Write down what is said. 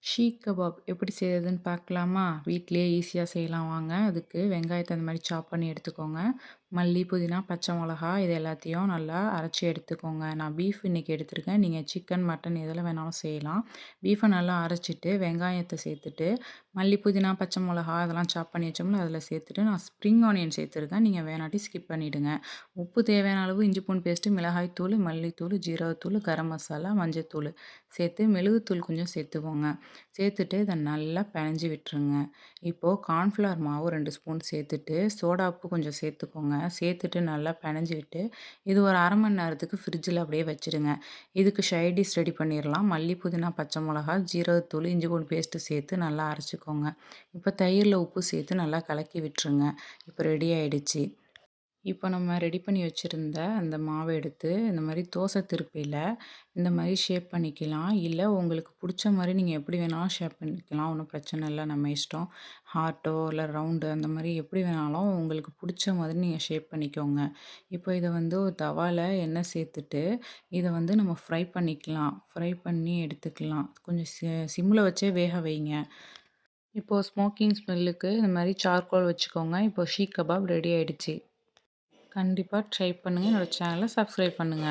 Seekh kebab எப்படி செய்றதுன்னு பார்க்கலாமா? வீட்லயே ஈஸியா செய்யலாம் வாங்க. அதுக்கு வெங்காயத்த அந்த மாரி சாப் பண்ணி எடுத்துக்கோங்க. மல்லி, புதினா, பச்சை மொளகா இது எல்லாத்தையும் நல்லா அரைச்சு எடுத்துக்கோங்க. நான் பீஃப் இன்னைக்கு எடுத்திருக்கேன். நீங்க சிக்கன், மட்டன் எதுல வேணாலும் செய்யலாம். பீஃப நல்லா அரைச்சுட்டு, வெங்காயத்த சேர்த்துட்டு, மல்லி, புதினா, பச்சை மொளகா அதெல்லாம் சாப் பண்ணி வச்சோம்ல, அதில சேர்த்துட்டு நான் ஸ்ப்ரிங் ஆனியன் சேர்த்துருக்கேன். நீங்க வேணாட்டி ஸ்கிப் பண்ணிடுங்க. உப்பு தேவையான அளவு, இஞ்சி பூண்டு பேஸ்ட்டு, மிளகாய் தூள், மல்லித்தூள், ஜீரகத்தூள், கரம் மசாலா, மஞ்சத்தூள் சேர்த்து மெழுகுத்தூள் கொஞ்சம் சேர்த்துக்கோங்க. சேர்த்துட்டு இத நல்லா பெனஞ்சு விட்டுருங்க. இப்போ கார்ன்ஃப்ளவர் மாவு 2 ஸ்பூன் சேர்த்துட்டு, சோடா உப்பு கொஞ்சம் சேர்த்துக்கோங்க. சேர்த்துட்டு நல்லா பெனஞ்சு விட்டு, இது ஒரு 1/2 மணி நேரத்துக்கு ஃப்ரிட்ஜில அப்படியே வச்சுருங்க. இதுக்கு சைட் டிஷ் ரெடி பண்ணிரலாம். மல்லி, புதினா, பச்சை மொளகா, ஜீரகத்தூள், இஞ்சி பூண்டு பேஸ்ட்டு சேர்த்து நல்லா அரைச்சுக்கோங்க. இப்போ தயிர்ல உப்பு சேர்த்து நல்லா கலக்கி விட்டுருங்க. இப்போ ரெடி ஆயிடுச்சு. இப்போ நம்ம ரெடி பண்ணி வச்சிருந்த அந்த மாவ எடுத்து, இந்த மாரி தோசை திருப்பில, இந்த மாரி ஷேப் பண்ணிக்கலாம். இல்ல உங்களுக்கு புடிச்ச மாரி நீங்க எப்படி வேணாலும் ஷேப் பண்ணிக்கலாம். ஒண்ணும் பிரச்சனை இல்ல. நம்ம இஷ்டம். ஹார்ட்டோ, இல்ல ரவுண்டு அந்த மாரி எப்படி வேணாலும் உங்களுக்கு புடிச்ச மாதிரி நீங்க ஷேப் பண்ணிக்கோங்க. இப்போ இத வந்து ஒரு தவால எண்ணெய் சேர்த்துட்டு, இத வந்து நம்ம ஃப்ரை பண்ணிக்கலாம். ஃப்ரை பண்ணி எடுத்துக்கலாம். கொஞ்சம் சிம்ல வச்சே வேக வைங்க. இப்போ ஸ்மோக்கிங் ஸ்மெல்லுக்கு இந்த மாரி சார்கோல் வச்சுக்கோங்க. இப்போ ஷீக் கபாப் ரெடி ஆயிடுச்சு. கண்டிப்பா ட்ரை பண்ணுங்க. என்னோட சேனல சப்ஸ்கிரைப் பண்ணுங்க.